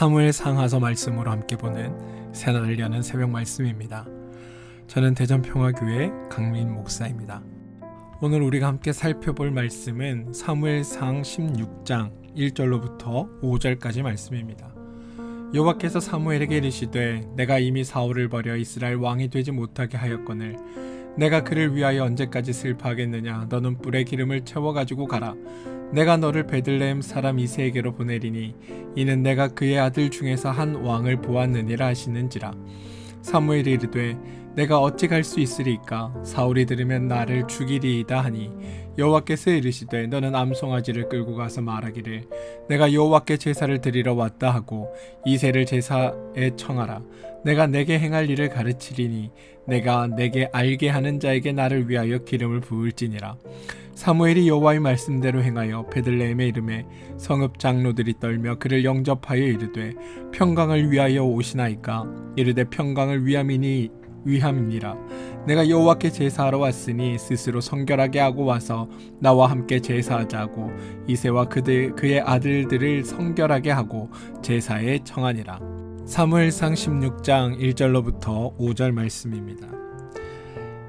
사무엘 상하서 말씀으로 함께 보는 새날을 여는 새벽 말씀입니다. 저는 대전평화교회 강민 목사입니다. 오늘 우리가 함께 살펴볼 말씀은 사무엘상 16장 1절로부터 5절까지 말씀입니다. 여호와께서 사무엘에게 이르시되 내가 이미 사울을 버려 이스라엘 왕이 되지 못하게 하였거늘 내가 그를 위하여 언제까지 슬퍼하겠느냐. 너는 뿔에 기름을 채워 가지고 가라. 내가 너를 베들레헴 사람 이새에게로 보내리니 이는 내가 그의 아들 중에서 한 왕을 보았느니라 하시는지라. 사무엘이 이르되 내가 어찌 갈 수 있으리까. 사울이 들으면 나를 죽이리이다 하니 여호와께서 이르시되 너는 암송아지를 끌고 가서 말하기를 내가 여호와께 제사를 드리러 왔다 하고 이새를 제사에 청하라. 내가 내게 행할 일을 가르치리니 내가 내게 알게 하는 자에게 나를 위하여 기름을 부을지니라. 사무엘이 여호와의 말씀대로 행하여 베들레헴에 이르매 성읍 장로들이 떨며 그를 영접하여 이르되 평강을 위하여 오시나이까. 이르되 평강을 위함이니라. 내가 여호와께 제사하러 왔으니 스스로 성결하게 하고 와서 나와 함께 제사하자 하고 이새와 그의 아들들을 성결하게 하고 제사에 청하니라. 사무엘상 16장 1절로부터 5절 말씀입니다.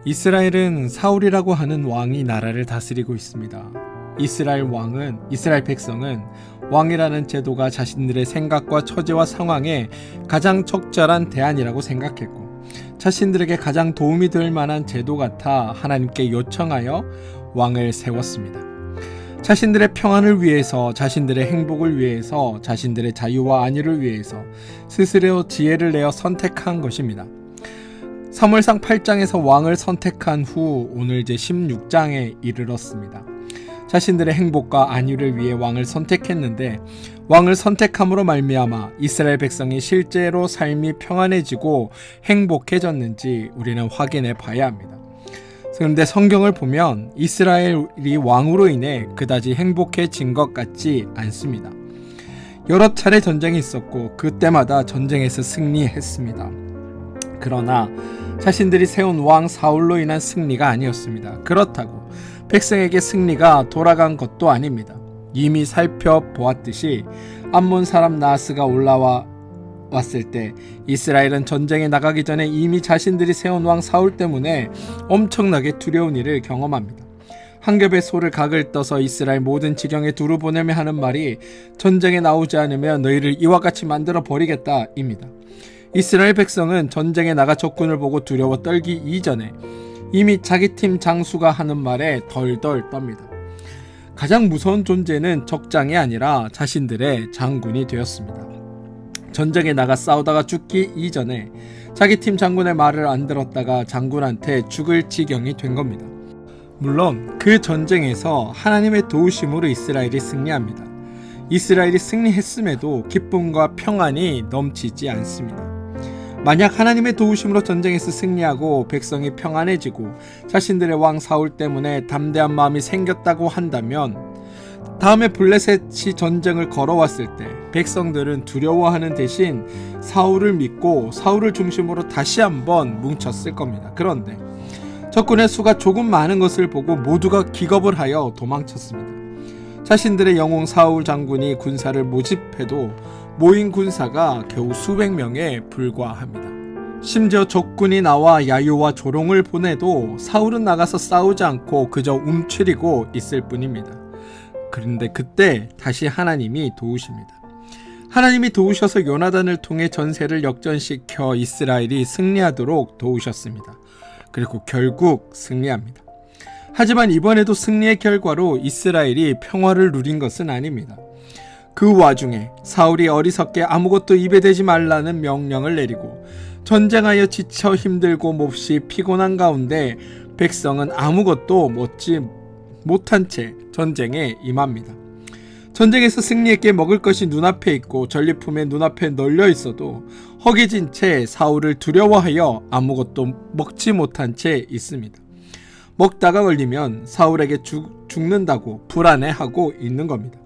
이스라엘은 사울이라고 하는 왕이 나라를 다스리고 있습니다. 이스라엘 백성은 왕이라는 제도가 자신들의 생각과 처지와 상황에 가장 적절한 대안이라고 생각했고 자신들에게 가장 도움이 될 만한 제도 같아 하나님께 요청하여 왕을 세웠습니다. 자신들의 평안을 위해서, 자신들의 행복을 위해서, 자신들의 자유와 안위를 위해서 스스로 지혜를 내어 선택한 것입니다. 사무엘상 8장에서 왕을 선택한 후 오늘 이제 16장에 이르렀습니다. 자신들의 행복과 안위를 위해 왕을 선택했는데 왕을 선택함으로 말미암아 이스라엘 백성이 실제로 삶이 평안해지고 행복해졌는지 우리는 확인해 봐야 합니다. 그런데 성경을 보면 이스라엘이 왕으로 인해 그다지 행복해진 것 같지 않습니다. 여러 차례 전쟁이 있었고 그때마다 전쟁에서 승리했습니다. 그러나 자신들이 세운 왕 사울로 인한 승리가 아니었습니다. 그렇다고 백성에게 승리가 돌아간 것도 아닙니다. 이미 살펴보았듯이 암몬 사람 나하스가 올라왔을 때 이스라엘은 전쟁에 나가기 전에 이미 자신들이 세운 왕 사울 때문에 엄청나게 두려운 일을 경험합니다. 한 겹의 소를 각을 떠서 이스라엘 모든 지경에 두루 보내며 하는 말이 전쟁에 나오지 않으면 너희를 이와 같이 만들어 버리겠다 입니다. 이스라엘 백성은 전쟁에 나가 적군을 보고 두려워 떨기 이전에 이미 자기 팀 장수가 하는 말에 덜덜 떱니다. 가장 무서운 존재는 적장이 아니라 자신들의 장군이 되었습니다. 전쟁에 나가 싸우다가 죽기 이전에 자기 팀 장군의 말을 안 들었다가 장군한테 죽을 지경이 된 겁니다. 물론 그 전쟁에서 하나님의 도우심으로 이스라엘이 승리합니다. 이스라엘이 승리했음에도 기쁨과 평안이 넘치지 않습니다. 만약 하나님의 도우심으로 전쟁에서 승리하고 백성이 평안해지고 자신들의 왕 사울 때문에 담대한 마음이 생겼다고 한다면 다음에 블레셋이 전쟁을 걸어왔을 때 백성들은 두려워하는 대신 사울을 믿고 사울을 중심으로 다시 한번 뭉쳤을 겁니다. 그런데 적군의 수가 조금 많은 것을 보고 모두가 기겁을 하여 도망쳤습니다. 자신들의 영웅 사울 장군이 군사를 모집해도 모인 군사가 겨우 수백 명에 불과합니다. 심지어 적군이 나와 야유와 조롱을 보내도 사울은 나가서 싸우지 않고 그저 움츠리고 있을 뿐입니다. 그런데 그때 다시 하나님이 도우십니다. 하나님이 도우셔서 요나단을 통해 전세를 역전시켜 이스라엘이 승리하도록 도우셨습니다. 그리고 결국 승리합니다. 하지만 이번에도 승리의 결과로 이스라엘이 평화를 누린 것은 아닙니다. 그 와중에 사울이 어리석게 아무것도 입에 대지 말라는 명령을 내리고 전쟁하여 지쳐 힘들고 몹시 피곤한 가운데 백성은 아무것도 먹지 못한 채 전쟁에 임합니다. 전쟁에서 승리했기에 먹을 것이 눈앞에 있고 전리품에 눈앞에 널려 있어도 허기진 채 사울을 두려워하여 아무것도 먹지 못한 채 있습니다. 먹다가 걸리면 사울에게 죽는다고 불안해하고 있는 겁니다.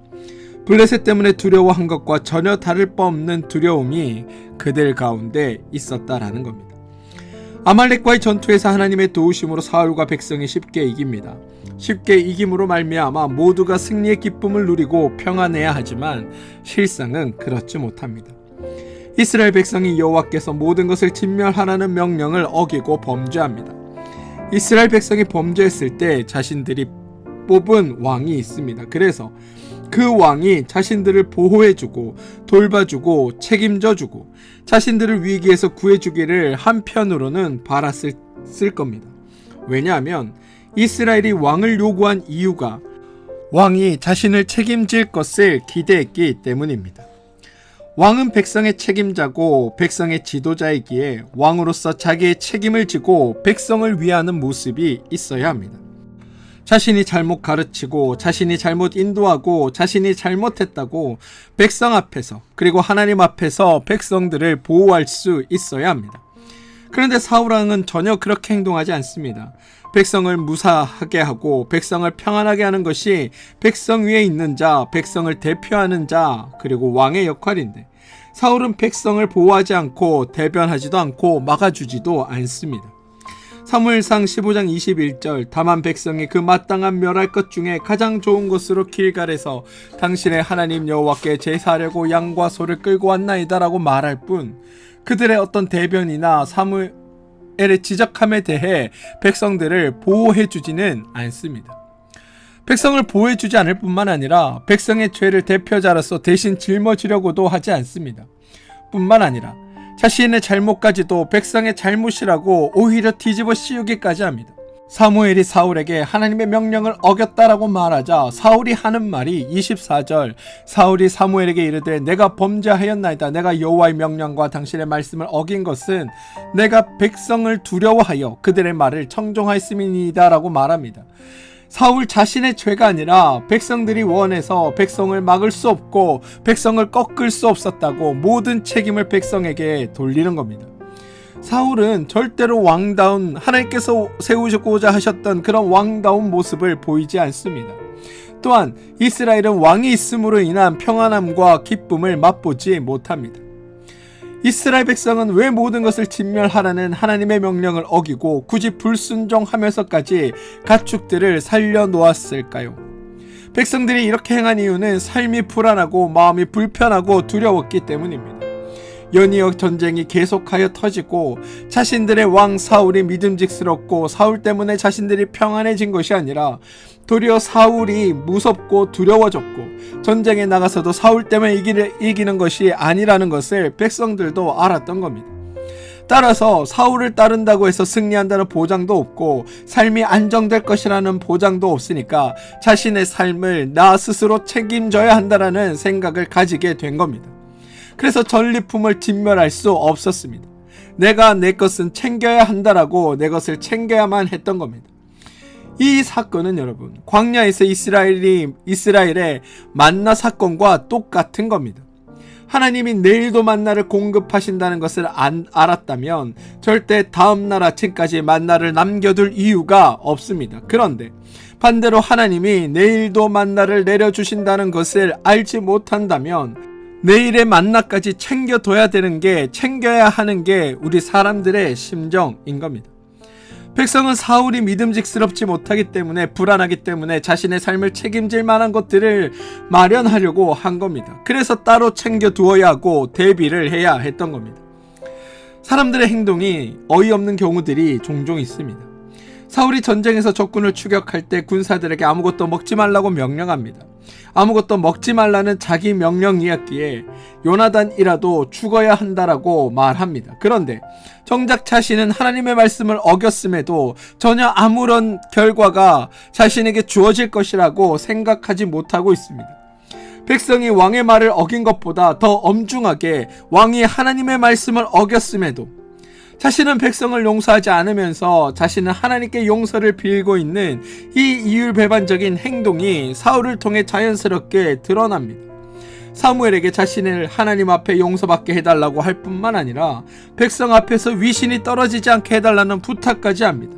블레셋 때문에 두려워한 것과 전혀 다를 바 없는 두려움이 그들 가운데 있었다라는 겁니다. 아말렉과의 전투에서 하나님의 도우심으로 사울과 백성이 쉽게 이깁니다. 쉽게 이김으로 말미암아 모두가 승리의 기쁨을 누리고 평안해야 하지만 실상은 그렇지 못합니다. 이스라엘 백성이 여호와께서 모든 것을 진멸하라는 명령을 어기고 범죄합니다. 이스라엘 백성이 범죄했을 때 자신들이 뽑은 왕이 있습니다. 그래서 그 왕이 자신들을 보호해주고 돌봐주고 책임져주고 자신들을 위기에서 구해주기를 한편으로는 바랐을 겁니다. 왜냐하면 이스라엘이 왕을 요구한 이유가 왕이 자신을 책임질 것을 기대했기 때문입니다. 왕은 백성의 책임자고 백성의 지도자이기에 왕으로서 자기의 책임을 지고 백성을 위하는 모습이 있어야 합니다. 자신이 잘못 가르치고 자신이 잘못 인도하고 자신이 잘못했다고 백성 앞에서 그리고 하나님 앞에서 백성들을 보호할 수 있어야 합니다. 그런데 사울왕은 전혀 그렇게 행동하지 않습니다. 백성을 무사하게 하고 백성을 평안하게 하는 것이 백성 위에 있는 자, 백성을 대표하는 자, 그리고 왕의 역할인데 사울은 백성을 보호하지 않고 대변하지도 않고 막아주지도 않습니다. 사무엘상 15장 21절 다만 백성이 그 마땅한 멸할 것 중에 가장 좋은 곳으로 길갈에서 당신의 하나님 여호와께 제사하려고 양과 소를 끌고 왔나이다 라고 말할 뿐 그들의 어떤 대변이나 사무엘의 지적함에 대해 백성들을 보호해주지는 않습니다. 백성을 보호해주지 않을 뿐만 아니라 백성의 죄를 대표자로서 대신 짊어지려고도 하지 않습니다. 뿐만 아니라 자신의 잘못까지도 백성의 잘못이라고 오히려 뒤집어 씌우기까지 합니다. 사무엘이 사울에게 하나님의 명령을 어겼다라고 말하자 사울이 하는 말이 24절 사울이 사무엘에게 이르되 내가 범죄하였나이다. 내가 여호와의 명령과 당신의 말씀을 어긴 것은 내가 백성을 두려워하여 그들의 말을 청종하였음이니이다 라고 말합니다. 사울 자신의 죄가 아니라 백성들이 원해서 백성을 막을 수 없고 백성을 꺾을 수 없었다고 모든 책임을 백성에게 돌리는 겁니다. 사울은 절대로 왕다운 하나님께서 세우고자 하셨던 그런 왕다운 모습을 보이지 않습니다. 또한 이스라엘은 왕이 있음으로 인한 평안함과 기쁨을 맛보지 못합니다. 이스라엘 백성은 왜 모든 것을 진멸하라는 하나님의 명령을 어기고 굳이 불순종하면서까지 가축들을 살려놓았을까요? 백성들이 이렇게 행한 이유는 삶이 불안하고 마음이 불편하고 두려웠기 때문입니다. 연이어 전쟁이 계속하여 터지고 자신들의 왕 사울이 믿음직스럽고 사울 때문에 자신들이 평안해진 것이 아니라 도리어 사울이 무섭고 두려워졌고 전쟁에 나가서도 사울 때문에 이기는 것이 아니라는 것을 백성들도 알았던 겁니다. 따라서 사울을 따른다고 해서 승리한다는 보장도 없고 삶이 안정될 것이라는 보장도 없으니까 자신의 삶을 나 스스로 책임져야 한다는 생각을 가지게 된 겁니다. 그래서 전리품을 진멸할 수 없었습니다. 내가 내 것은 챙겨야 한다라고 내 것을 챙겨야만 했던 겁니다. 이 사건은 여러분 광야에서 이스라엘의 만나 사건과 똑같은 겁니다. 하나님이 내일도 만나를 공급하신다는 것을 알았다면 절대 다음날 아침까지 만나를 남겨둘 이유가 없습니다. 그런데 반대로 하나님이 내일도 만나를 내려주신다는 것을 알지 못한다면 내일의 만나까지 챙겨둬야 되는 게 챙겨야 하는 게 우리 사람들의 심정인 겁니다. 백성은 사울이 믿음직스럽지 못하기 때문에 불안하기 때문에 자신의 삶을 책임질 만한 것들을 마련하려고 한 겁니다. 그래서 따로 챙겨두어야 하고 대비를 해야 했던 겁니다. 사람들의 행동이 어이없는 경우들이 종종 있습니다. 사울이 전쟁에서 적군을 추격할 때 군사들에게 아무것도 먹지 말라고 명령합니다. 아무것도 먹지 말라는 자기 명령이었기에 요나단이라도 죽어야 한다라고 말합니다. 그런데 정작 자신은 하나님의 말씀을 어겼음에도 전혀 아무런 결과가 자신에게 주어질 것이라고 생각하지 못하고 있습니다. 백성이 왕의 말을 어긴 것보다 더 엄중하게 왕이 하나님의 말씀을 어겼음에도 자신은 백성을 용서하지 않으면서 자신은 하나님께 용서를 빌고 있는 이 이율배반적인 행동이 사울을 통해 자연스럽게 드러납니다. 사무엘에게 자신을 하나님 앞에 용서받게 해달라고 할 뿐만 아니라 백성 앞에서 위신이 떨어지지 않게 해달라는 부탁까지 합니다.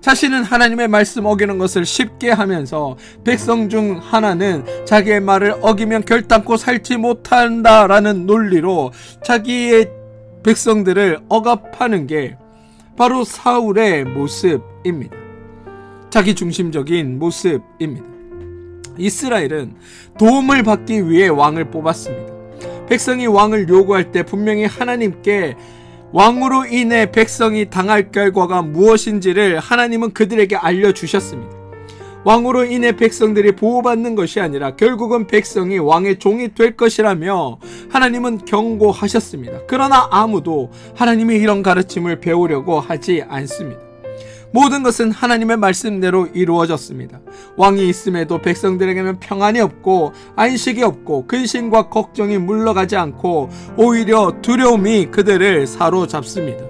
자신은 하나님의 말씀 어기는 것을 쉽게 하면서 백성 중 하나는 자기의 말을 어기면 결단코 살지 못한다라는 논리로 자기의 백성들을 억압하는 게 바로 사울의 모습입니다. 자기중심적인 모습입니다. 이스라엘은 도움을 받기 위해 왕을 뽑았습니다. 백성이 왕을 요구할 때 분명히 하나님께 왕으로 인해 백성이 당할 결과가 무엇인지를 하나님은 그들에게 알려주셨습니다. 왕으로 인해 백성들이 보호받는 것이 아니라 결국은 백성이 왕의 종이 될 것이라며 하나님은 경고하셨습니다. 그러나 아무도 하나님의 이런 가르침을 배우려고 하지 않습니다. 모든 것은 하나님의 말씀대로 이루어졌습니다. 왕이 있음에도 백성들에게는 평안이 없고 안식이 없고 근심과 걱정이 물러가지 않고 오히려 두려움이 그들을 사로잡습니다.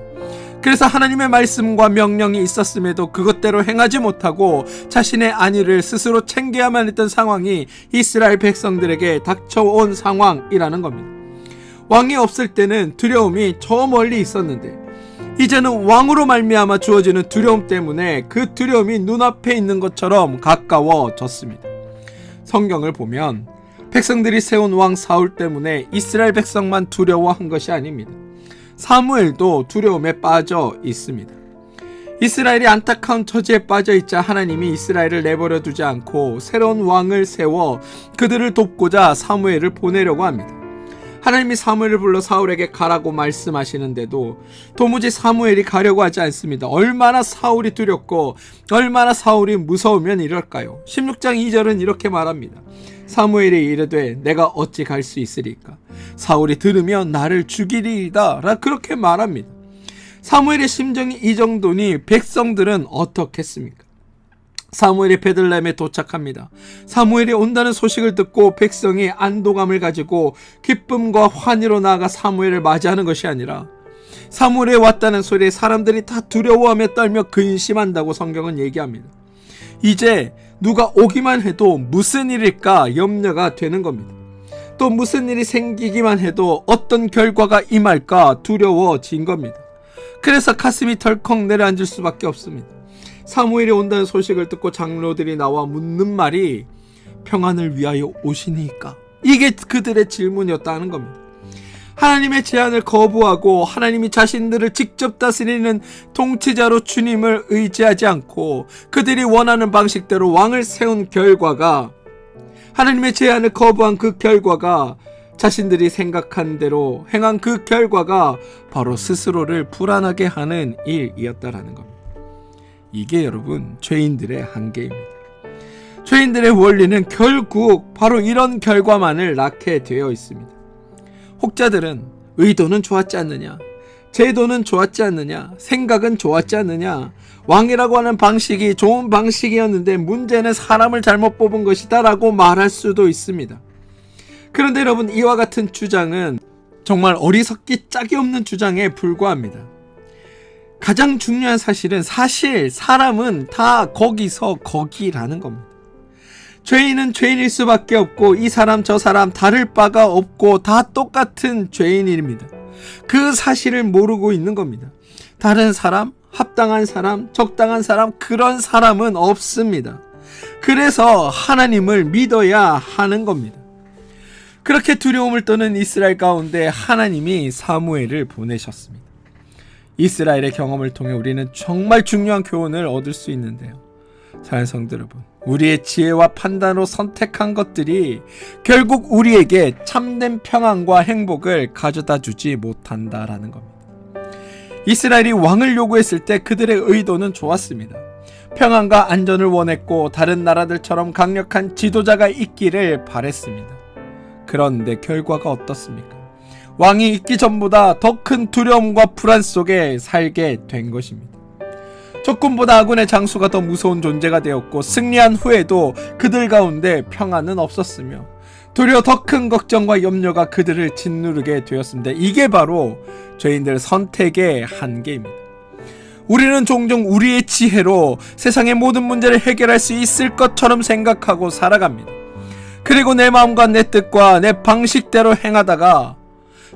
그래서 하나님의 말씀과 명령이 있었음에도 그것대로 행하지 못하고 자신의 안위를 스스로 챙겨야만 했던 상황이 이스라엘 백성들에게 닥쳐온 상황이라는 겁니다. 왕이 없을 때는 두려움이 저 멀리 있었는데 이제는 왕으로 말미암아 주어지는 두려움 때문에 그 두려움이 눈앞에 있는 것처럼 가까워졌습니다. 성경을 보면 백성들이 세운 왕 사울 때문에 이스라엘 백성만 두려워한 것이 아닙니다. 사무엘도 두려움에 빠져 있습니다. 이스라엘이 안타까운 처지에 빠져 있자 하나님이 이스라엘을 내버려 두지 않고 새로운 왕을 세워 그들을 돕고자 사무엘을 보내려고 합니다. 하나님이 사무엘을 불러 사울에게 가라고 말씀하시는데도 도무지 사무엘이 가려고 하지 않습니다. 얼마나 사울이 두렵고 얼마나 사울이 무서우면 이럴까요? 16장 2절은 이렇게 말합니다. 사무엘이 이르되 내가 어찌 갈 수 있으리까? 사울이 들으면 나를 죽이리이다 라 그렇게 말합니다. 사무엘의 심정이 이 정도니 백성들은 어떻겠습니까? 사무엘이 베들레헴에 도착합니다. 사무엘이 온다는 소식을 듣고 백성이 안도감을 가지고 기쁨과 환희로 나아가 사무엘을 맞이하는 것이 아니라 사무엘이 왔다는 소리에 사람들이 다 두려워하며 떨며 근심한다고 성경은 얘기합니다. 이제 누가 오기만 해도 무슨 일일까 염려가 되는 겁니다. 또 무슨 일이 생기기만 해도 어떤 결과가 임할까 두려워진 겁니다. 그래서 가슴이 덜컥 내려앉을 수밖에 없습니다. 사무엘이 온다는 소식을 듣고 장로들이 나와 묻는 말이 평안을 위하여 오시니까? 이게 그들의 질문이었다는 겁니다. 하나님의 제안을 거부하고 하나님이 자신들을 직접 다스리는 통치자로 주님을 의지하지 않고 그들이 원하는 방식대로 왕을 세운 결과가 하나님의 제안을 거부한 그 결과가 자신들이 생각한 대로 행한 그 결과가 바로 스스로를 불안하게 하는 일이었다라는 겁니다. 이게 여러분 죄인들의 한계입니다. 죄인들의 원리는 결국 바로 이런 결과만을 낳게 되어 있습니다. 혹자들은 의도는 좋았지 않느냐, 제도는 좋았지 않느냐, 생각은 좋았지 않느냐, 왕이라고 하는 방식이 좋은 방식이었는데 문제는 사람을 잘못 뽑은 것이다 라고 말할 수도 있습니다. 그런데 여러분 이와 같은 주장은 정말 어리석기 짝이 없는 주장에 불과합니다. 가장 중요한 사실은 사람은 다 거기서 거기라는 겁니다. 죄인은 죄인일 수밖에 없고 이 사람 저 사람 다를 바가 없고 다 똑같은 죄인입니다. 그 사실을 모르고 있는 겁니다. 다른 사람, 합당한 사람, 적당한 사람 그런 사람은 없습니다. 그래서 하나님을 믿어야 하는 겁니다. 그렇게 두려움을 떠는 이스라엘 가운데 하나님이 사무엘을 보내셨습니다. 이스라엘의 경험을 통해 우리는 정말 중요한 교훈을 얻을 수 있는데요. 사랑하는 성도 여러분, 우리의 지혜와 판단으로 선택한 것들이 결국 우리에게 참된 평안과 행복을 가져다 주지 못한다라는 겁니다. 이스라엘이 왕을 요구했을 때 그들의 의도는 좋았습니다. 평안과 안전을 원했고 다른 나라들처럼 강력한 지도자가 있기를 바랬습니다. 그런데 결과가 어떻습니까? 왕이 있기 전보다 더 큰 두려움과 불안 속에 살게 된 것입니다. 적군보다 아군의 장수가 더 무서운 존재가 되었고 승리한 후에도 그들 가운데 평안은 없었으며 도리어 더 큰 걱정과 염려가 그들을 짓누르게 되었습니다. 이게 바로 죄인들 선택의 한계입니다. 우리는 종종 우리의 지혜로 세상의 모든 문제를 해결할 수 있을 것처럼 생각하고 살아갑니다. 그리고 내 마음과 내 뜻과 내 방식대로 행하다가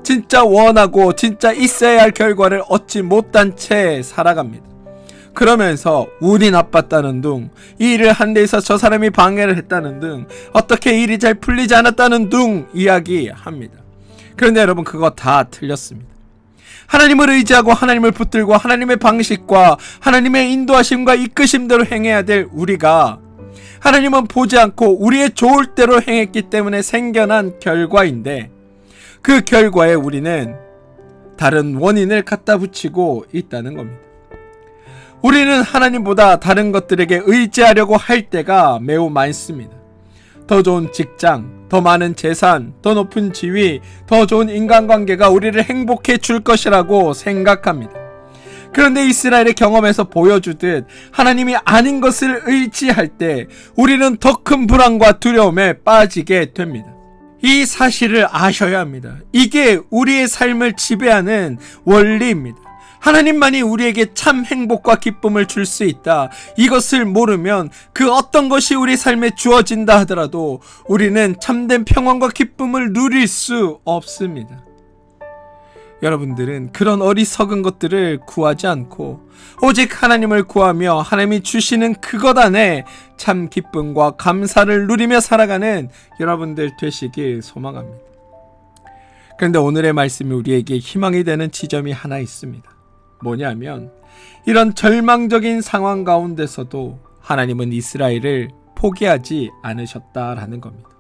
진짜 원하고 진짜 있어야 할 결과를 얻지 못한 채 살아갑니다. 그러면서 운이 나빴다는 둥, 이 일을 한 데 있어서 저 사람이 방해를 했다는 등, 어떻게 일이 잘 풀리지 않았다는 둥 이야기합니다. 그런데 여러분 그거 다 틀렸습니다. 하나님을 의지하고 하나님을 붙들고 하나님의 방식과 하나님의 인도하심과 이끄심대로 행해야 될 우리가 하나님은 보지 않고 우리의 좋을 대로 행했기 때문에 생겨난 결과인데 그 결과에 우리는 다른 원인을 갖다 붙이고 있다는 겁니다. 우리는 하나님보다 다른 것들에게 의지하려고 할 때가 매우 많습니다. 더 좋은 직장, 더 많은 재산, 더 높은 지위, 더 좋은 인간관계가 우리를 행복해 줄 것이라고 생각합니다. 그런데 이스라엘의 경험에서 보여주듯 하나님이 아닌 것을 의지할 때 우리는 더 큰 불안과 두려움에 빠지게 됩니다. 이 사실을 아셔야 합니다. 이게 우리의 삶을 지배하는 원리입니다. 하나님만이 우리에게 참 행복과 기쁨을 줄 수 있다. 이것을 모르면 그 어떤 것이 우리 삶에 주어진다 하더라도 우리는 참된 평안과 기쁨을 누릴 수 없습니다. 여러분들은 그런 어리석은 것들을 구하지 않고 오직 하나님을 구하며 하나님이 주시는 그것 안에 참 기쁨과 감사를 누리며 살아가는 여러분들 되시길 소망합니다. 그런데 오늘의 말씀이 우리에게 희망이 되는 지점이 하나 있습니다. 뭐냐면 이런 절망적인 상황 가운데서도 하나님은 이스라엘을 포기하지 않으셨다라는 겁니다.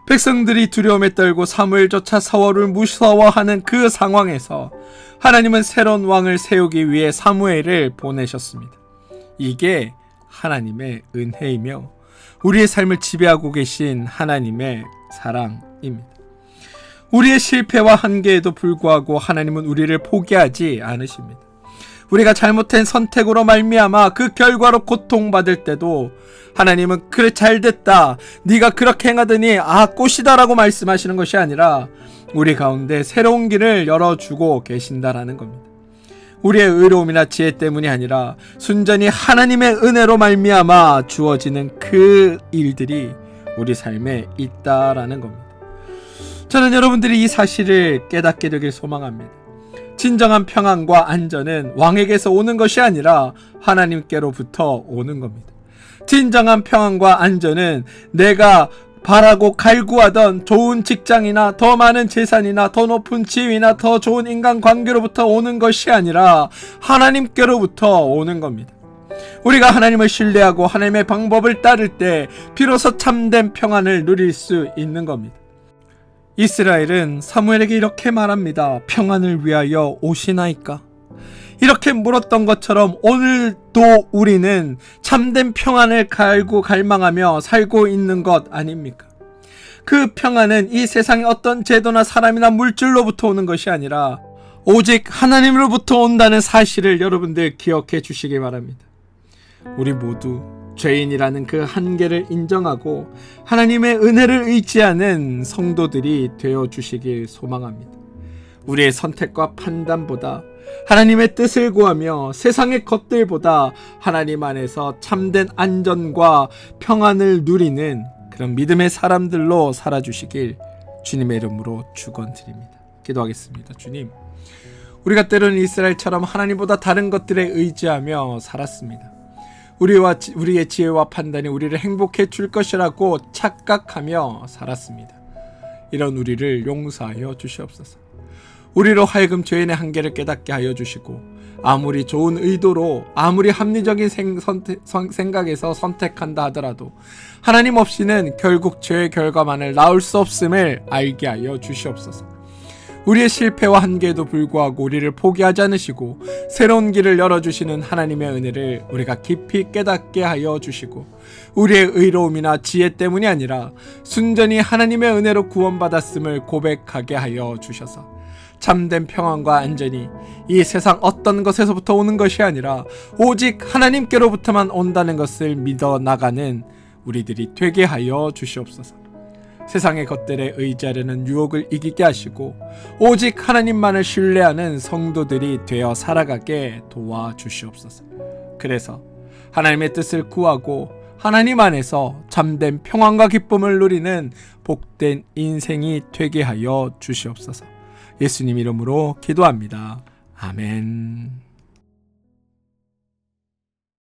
백성들이 두려움에 떨고 사무엘조차 사울을 무서워하는 그 상황에서 하나님은 새로운 왕을 세우기 위해 사무엘을 보내셨습니다. 이게 하나님의 은혜이며 우리의 삶을 지배하고 계신 하나님의 사랑입니다. 우리의 실패와 한계에도 불구하고 하나님은 우리를 포기하지 않으십니다. 우리가 잘못된 선택으로 말미암아 그 결과로 고통받을 때도 하나님은 그래 잘됐다, 네가 그렇게 행하더니 꽃이다라고 말씀하시는 것이 아니라 우리 가운데 새로운 길을 열어주고 계신다라는 겁니다. 우리의 의로움이나 지혜 때문이 아니라 순전히 하나님의 은혜로 말미암아 주어지는 그 일들이 우리 삶에 있다라는 겁니다. 저는 여러분들이 이 사실을 깨닫게 되길 소망합니다. 진정한 평안과 안전은 왕에게서 오는 것이 아니라 하나님께로부터 오는 겁니다. 진정한 평안과 안전은 내가 바라고 갈구하던 좋은 직장이나 더 많은 재산이나 더 높은 지위나 더 좋은 인간관계로부터 오는 것이 아니라 하나님께로부터 오는 겁니다. 우리가 하나님을 신뢰하고 하나님의 방법을 따를 때 비로소 참된 평안을 누릴 수 있는 겁니다. 이스라엘은 사무엘에게 이렇게 말합니다. 평안을 위하여 오시나이까? 이렇게 물었던 것처럼 오늘도 우리는 참된 평안을 갈망하며 살고 있는 것 아닙니까? 그 평안은 이 세상의 어떤 제도나 사람이나 물질로부터 오는 것이 아니라 오직 하나님으로부터 온다는 사실을 여러분들 기억해 주시기 바랍니다. 우리 모두 죄인이라는 그 한계를 인정하고 하나님의 은혜를 의지하는 성도들이 되어 주시길 소망합니다. 우리의 선택과 판단보다 하나님의 뜻을 구하며 세상의 것들보다 하나님 안에서 참된 안전과 평안을 누리는 그런 믿음의 사람들로 살아주시길 주님의 이름으로 축원드립니다. 기도하겠습니다. 주님, 우리가 때로는 이스라엘처럼 하나님보다 다른 것들에 의지하며 살았습니다. 우리의 지혜와 판단이 우리를 행복해 줄 것이라고 착각하며 살았습니다. 이런 우리를 용서하여 주시옵소서. 우리로 하여금 죄인의 한계를 깨닫게 하여 주시고 아무리 좋은 의도로 아무리 합리적인 생각에서 선택한다 하더라도 하나님 없이는 결국 죄의 결과만을 낳을 수 없음을 알게 하여 주시옵소서. 우리의 실패와 한계에도 불구하고 우리를 포기하지 않으시고 새로운 길을 열어주시는 하나님의 은혜를 우리가 깊이 깨닫게 하여 주시고 우리의 의로움이나 지혜 때문이 아니라 순전히 하나님의 은혜로 구원받았음을 고백하게 하여 주셔서 참된 평안과 안전이 이 세상 어떤 것에서부터 오는 것이 아니라 오직 하나님께로부터만 온다는 것을 믿어 나가는 우리들이 되게 하여 주시옵소서. 세상의 것들에 의지하려는 유혹을 이기게 하시고 오직 하나님만을 신뢰하는 성도들이 되어 살아가게 도와주시옵소서. 그래서 하나님의 뜻을 구하고 하나님 안에서 참된 평안과 기쁨을 누리는 복된 인생이 되게 하여 주시옵소서. 예수님 이름으로 기도합니다. 아멘.